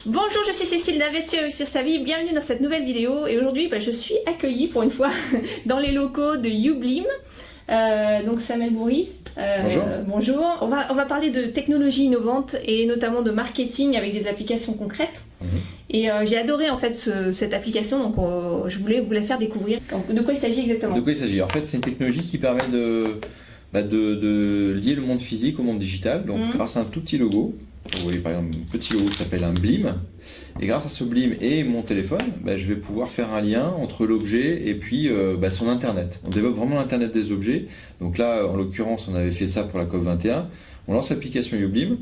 Bonjour, je suis Cécile d'Investir et Réussir sa vie, bienvenue dans cette nouvelle vidéo et aujourd'hui je suis accueillie pour une fois dans les locaux de YouBlim. Donc Samuel Bourri, bonjour. On va parler de technologies innovantes et notamment de marketing avec des applications concrètes. Et j'ai adoré en fait cette application, donc je voulais vous la faire découvrir. De quoi il s'agit exactement? De quoi il s'agit? En fait, c'est une technologie qui permet de lier le monde physique au monde digital, donc grâce à un tout petit logo. Vous voyez par exemple un petit logo qui s'appelle un blim, et grâce à ce blim et mon téléphone, je vais pouvoir faire un lien entre l'objet et puis son internet. On développe vraiment l'internet des objets, donc là en l'occurrence on avait fait ça pour la COP21. On lance l'application YouBlim,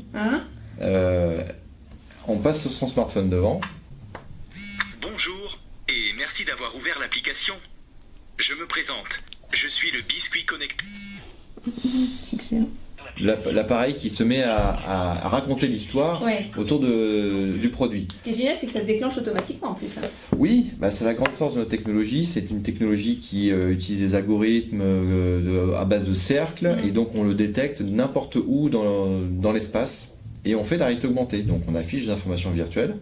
on passe son smartphone devant. Bonjour et merci d'avoir ouvert l'application. Je me présente, je suis le Biscuit Connecté. Excellent. L'appareil qui se met à raconter l'histoire autour du produit. Ce qui est génial, c'est que ça se déclenche automatiquement en plus. Oui, c'est la grande force de notre technologie. C'est une technologie qui utilise des algorithmes à base de cercles, et donc on le détecte n'importe où dans l'espace, et on fait de la réalité augmentée. Donc on affiche des informations virtuelles.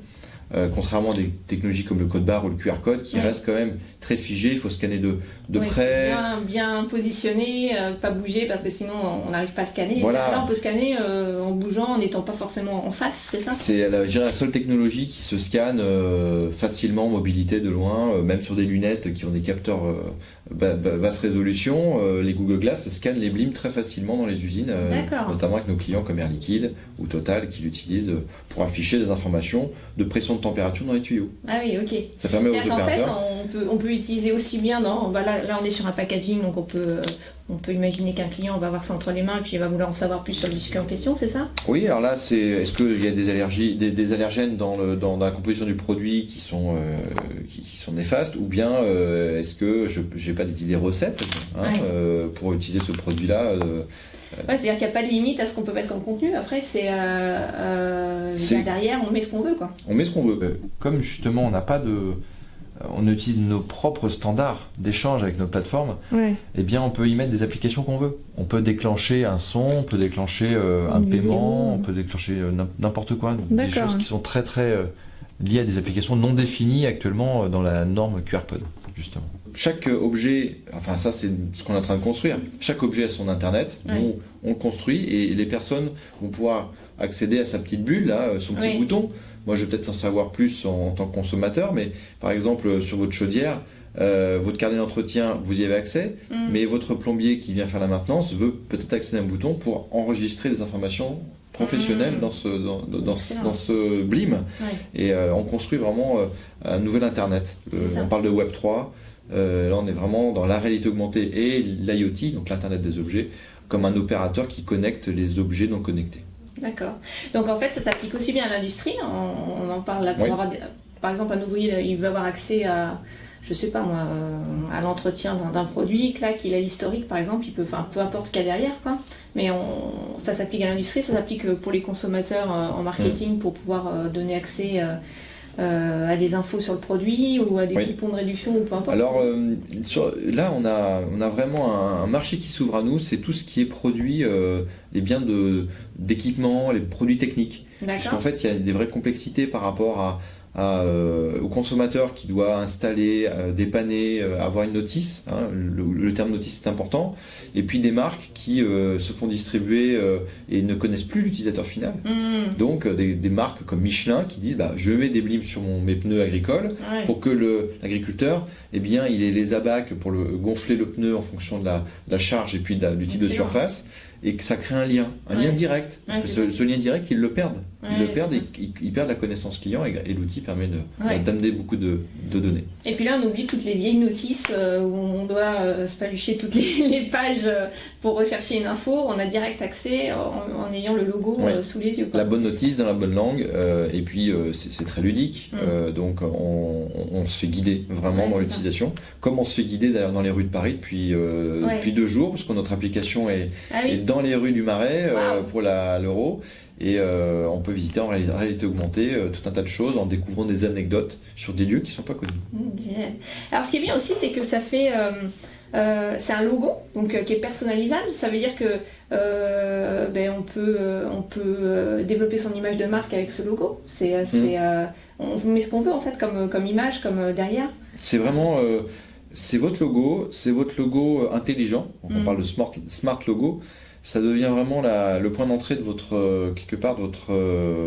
Contrairement à des technologies comme le code barre ou le QR code qui restent quand même très figés, il faut scanner de près. Bien positionné, pas bouger parce que sinon on n'arrive pas à scanner. Voilà. Là on peut scanner en bougeant, en n'étant pas forcément en face, c'est ça? C'est la seule technologie qui se scanne facilement, mobilité de loin, même sur des lunettes qui ont des capteurs basse résolution. Les Google Glass scannent les blims très facilement dans les usines, notamment avec nos clients comme Air Liquide ou Total qui l'utilisent pour afficher des informations de pression de température dans les tuyaux. Ah oui, ok. Ça permet aux opérateurs. En fait, on peut utiliser aussi bien là on est sur un packaging, donc on peut imaginer qu'un client va avoir ça entre les mains et puis il va vouloir en savoir plus sur le biscuit en question, c'est ça? Oui, alors là, est-ce qu'il y a des allergies, des allergènes dans la composition du produit qui sont néfastes, ou bien est-ce que je n'ai pas des idées recettes pour utiliser ce produit-là c'est-à-dire qu'il n'y a pas de limite à ce qu'on peut mettre comme contenu. Après, derrière, on met ce qu'on veut, quoi. On met ce qu'on veut. Comme justement, on utilise nos propres standards d'échange avec nos plateformes, eh bien on peut y mettre des applications qu'on veut. On peut déclencher un son, on peut déclencher un paiement, on peut déclencher n'importe quoi. Des choses qui sont très très liées à des applications non définies actuellement dans la norme QR code, justement. Chaque objet, enfin ça c'est ce qu'on est en train de construire, chaque objet a son internet, nous on le construit et les personnes vont pouvoir accéder à sa petite bulle, là, son petit bouton. Moi, je vais peut-être en savoir plus en tant que consommateur, mais par exemple, sur votre chaudière, votre carnet d'entretien, vous y avez accès, mais votre plombier qui vient faire la maintenance veut peut-être accéder à un bouton pour enregistrer des informations professionnelles dans ce blim. Et on construit vraiment un nouvel Internet. On parle de Web 3, là on est vraiment dans la réalité augmentée et l'IoT, donc l'Internet des objets, comme un opérateur qui connecte les objets non connectés. D'accord. Donc en fait, ça s'applique aussi bien à l'industrie. On en parle là pour avoir, par exemple, un ouvrier, il veut avoir accès à, je sais pas moi, à l'entretien d'un produit, là, qu'il a l'historique, par exemple, il peut, peu importe ce qu'il y a derrière, quoi. Mais ça s'applique à l'industrie, ça s'applique pour les consommateurs en marketing pour pouvoir donner accès à des infos sur le produit ou à des coupons de réduction ou peu importe. Alors là on a vraiment un marché qui s'ouvre à nous, c'est tout ce qui est produit, les biens d'équipement, les produits techniques. Puisqu'en fait il y a des vraies complexités par rapport au consommateur qui doit installer, dépanner, avoir une notice, le terme notice est important, et puis des marques qui se font distribuer et ne connaissent plus l'utilisateur final. Donc des marques comme Michelin qui disent je mets des blims sur mes pneus agricoles pour que l'agriculteur il ait les abacs pour gonfler le pneu en fonction de la charge et puis du type de surface, et que ça crée un lien direct, parce que ce lien direct ils le perdent. Ils perdent la connaissance client et l'outil permet d'amener beaucoup de données. Et puis là on oublie toutes les vieilles notices où on doit se palucher toutes les pages pour rechercher une info. On a direct accès en ayant le logo sous les yeux, quoi. La bonne notice dans la bonne langue, et puis c'est très ludique, donc on se fait guider vraiment dans l'utilisation, comme on se fait guider d'ailleurs dans les rues de Paris depuis 2 jours, parce que notre application est dans les rues du Marais pour l'Euro. Et on peut visiter en réalité augmentée tout un tas de choses en découvrant des anecdotes sur des lieux qui ne sont pas connus. Génial. Alors ce qui est bien aussi, c'est que ça fait c'est un logo donc, qui est personnalisable. Ça veut dire que on peut développer son image de marque avec ce logo. On met ce qu'on veut en fait comme image, comme derrière. C'est vraiment c'est votre logo intelligent. Donc on parle de smart logo. Ça devient vraiment le point d'entrée de votre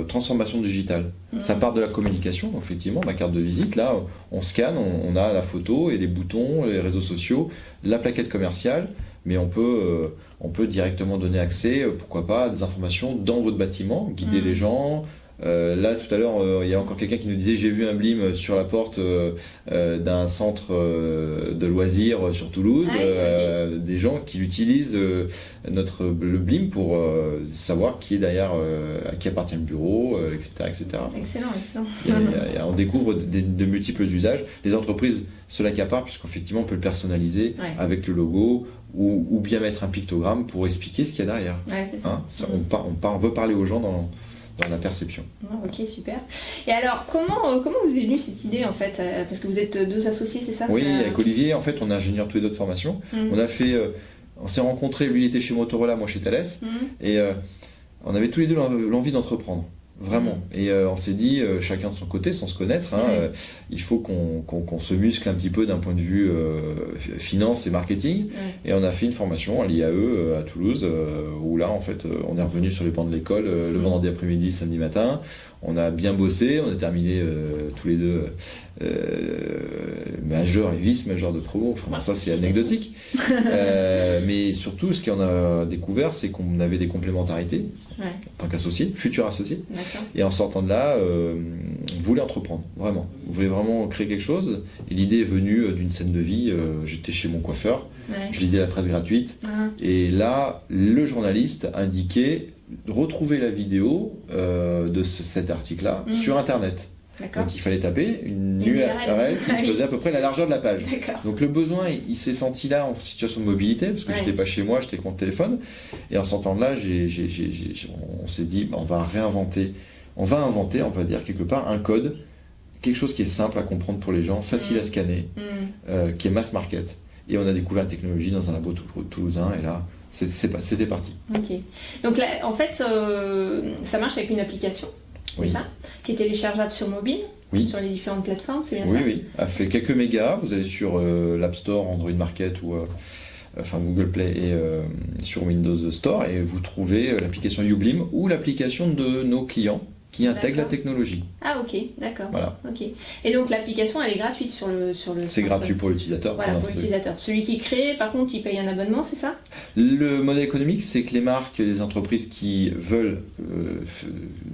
transformation digitale. Ça part de la communication, effectivement, ma carte de visite. Là, on scanne, on a la photo et les boutons, les réseaux sociaux, la plaquette commerciale, mais on peut directement donner accès, pourquoi pas, à des informations dans votre bâtiment, guider les gens. Là tout à l'heure il y a encore quelqu'un qui nous disait j'ai vu un blim sur la porte d'un centre de loisirs sur Toulouse. Okay. Des gens qui utilisent le blim pour savoir qui est derrière, à qui appartient le bureau, etc., etc. Excellent. On découvre de multiples usages. Les entreprises se l'accaparent puisqu'effectivement on peut le personnaliser avec le logo ou bien mettre un pictogramme pour expliquer ce qu'il y a derrière. C'est ça. On veut parler aux gens dans la perception. Ok, super. Et alors, comment vous est venue cette idée en fait? Parce que vous êtes 2 associés, c'est ça? Oui, avec Olivier, en fait, on est ingénieurs tous les 2 de formation. On s'est rencontrés, lui il était chez Motorola, moi chez Thales, et on avait tous les 2 l'envie d'entreprendre. Vraiment. Et on s'est dit, chacun de son côté, sans se connaître, il faut qu'on se muscle un petit peu d'un point de vue finance et marketing. Et on a fait une formation à l'IAE à Toulouse, où là, en fait, on est revenu sur les bancs de l'école le vendredi après-midi, samedi matin. On a bien bossé, on a terminé tous les 2 majeur et vice-majeur de promo. Enfin, ça, c'est anecdotique. Mais surtout, ce qu'on a découvert, c'est qu'on avait des complémentarités en tant qu'associé, futur associé. Et en sortant de là, on voulait entreprendre, vraiment. On voulait vraiment créer quelque chose. Et l'idée est venue d'une scène de vie. J'étais chez mon coiffeur, je lisais la presse gratuite. Et là, le journaliste indiquait retrouver la vidéo de cet article-là sur Internet. Donc il fallait taper une URL qui faisait à peu près la largeur de la page. Donc le besoin, il s'est senti là en situation de mobilité, parce que j'étais pas chez moi, j'étais avec mon téléphone. Et en sortant de là, on s'est dit, on va inventer, on va dire quelque part, un code, quelque chose qui est simple à comprendre pour les gens, facile à scanner, qui est mass market. Et on a découvert la technologie dans un labo toulousain, et là, c'était parti. Ok. Donc là, en fait, ça marche avec une application, c'est ça, qui est téléchargeable sur mobile, sur les différentes plateformes, c'est bien ça? Oui. Elle fait quelques mégas. Vous allez sur l'App Store, Android Market ou Google Play et sur Windows Store, et vous trouvez l'application YouBlim ou l'application de nos clients qui intègre la technologie. Ah ok, d'accord. Voilà. Ok. Et donc l'application, elle est gratuite sur le c'est gratuit pour l'utilisateur. Voilà, pour l'utilisateur. Celui qui crée, par contre, il paye un abonnement, c'est ça? Le modèle économique, c'est que les marques, les entreprises qui veulent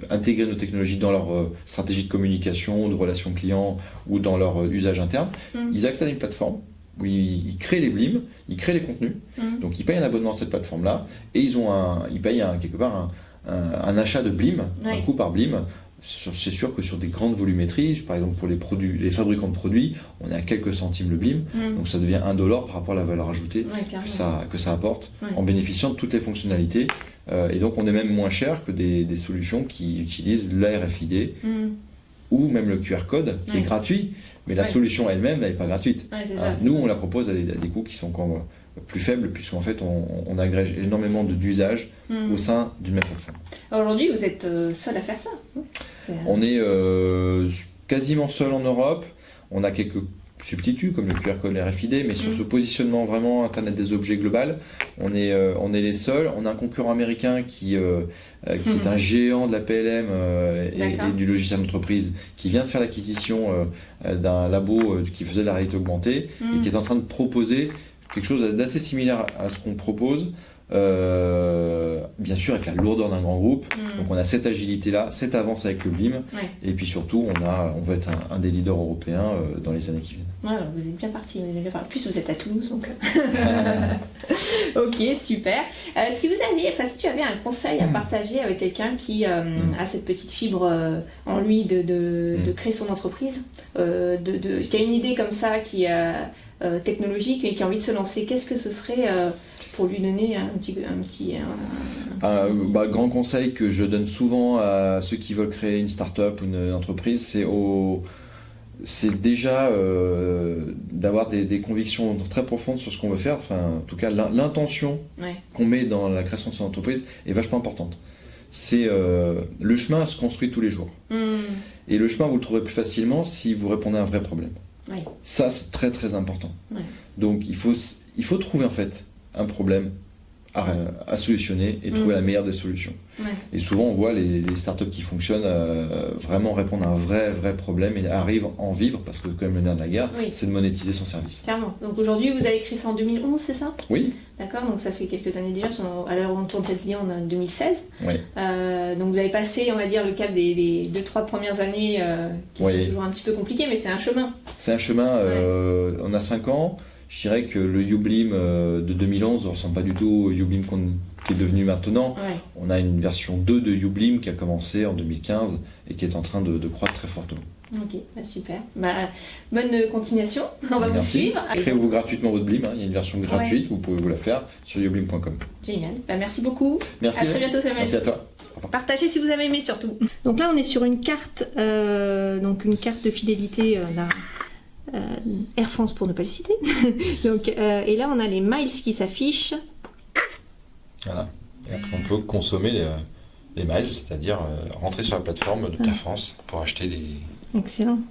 intégrer nos technologies dans leur stratégie de communication, de relations clients ou dans leur usage interne, ils accèdent à une plateforme où ils créent les blims, ils créent les contenus. Donc ils payent un abonnement à cette plateforme-là et ils payent quelque part un achat de blim, un coût par blim. C'est sûr que sur des grandes volumétries, par exemple pour les fabricants de produits, on est à quelques centimes le blim, donc ça devient $1 par rapport à la valeur ajoutée que ça apporte en bénéficiant de toutes les fonctionnalités. Et donc on est même moins cher que des solutions qui utilisent la RFID ou même le QR code qui est gratuit, mais la solution elle-même n'est pas gratuite. Nous on la propose à des coûts qui sont encore plus faible, puisqu'en fait on agrège énormément d'usages au sein d'une même plateforme. Aujourd'hui, vous êtes seul à faire ça? On est quasiment seul en Europe. On a quelques substituts comme le QR code, le RFID, mais sur ce positionnement vraiment Internet des objets global, on est les seuls. On a un concurrent américain qui est un géant de la PLM et du logiciel d'entreprise, qui vient de faire l'acquisition d'un labo qui faisait de la réalité augmentée et qui est en train de proposer quelque chose d'assez similaire à ce qu'on propose, bien sûr avec la lourdeur d'un grand groupe. Donc on a cette agilité-là, cette avance avec le BIM, et puis surtout on va être un des leaders européens dans les années qui viennent. Voilà, vous êtes bien parti. En plus vous êtes à Toulouse, donc... Ok, super. Si tu avais un conseil à partager avec quelqu'un qui a cette petite fibre en lui de créer son entreprise, qui a une idée comme ça, qui a... technologique et qui a envie de se lancer, qu'est-ce que ce serait pour lui donner un petit grand conseil que je donne souvent à ceux qui veulent créer une start-up ou une entreprise, c'est c'est déjà d'avoir des convictions très profondes sur ce qu'on veut faire. Enfin, en tout cas, l'intention qu'on met dans la création de son entreprise est vachement importante. C'est le chemin se construit tous les jours. Et le chemin, vous le trouverez plus facilement si vous répondez à un vrai problème. Ça, c'est très très important. Donc, il faut trouver en fait un problème à solutionner et trouver la meilleure des solutions. Et souvent, on voit les startups qui fonctionnent vraiment répondre à un vrai problème et arrivent à en vivre, parce que quand même le nerf de la guerre, c'est de monétiser son service. Clairement. Donc aujourd'hui, vous avez créé ça en 2011, c'est ça? Oui. D'accord, donc ça fait quelques années déjà, à l'heure où on tourne cette vidéo, on est en 2016. Oui. Donc vous avez passé, on va dire, le cap des 2-3 premières années qui sont toujours un petit peu compliquées, mais c'est un chemin. C'est un chemin, on a 5 ans. Je dirais que le Youblim de 2011 ne ressemble pas du tout au Youblim qui est devenu maintenant. On a une version 2 de Youblim qui a commencé en 2015 et qui est en train de croître très fortement. Ok, super. Bonne continuation, on va vous suivre. Créez-vous gratuitement votre Blim, il y a une version gratuite, vous pouvez vous la faire sur youblim.com. Génial, merci beaucoup. Merci. À très bientôt, Samuel. Merci à toi. Partagez si vous avez aimé surtout. Donc là on est sur une carte, une carte de fidélité Air France pour ne pas le citer. Donc, et là on a les miles qui s'affichent. Voilà. Et après on peut consommer les miles, c'est-à-dire rentrer sur la plateforme de Air France pour acheter des... Excellent.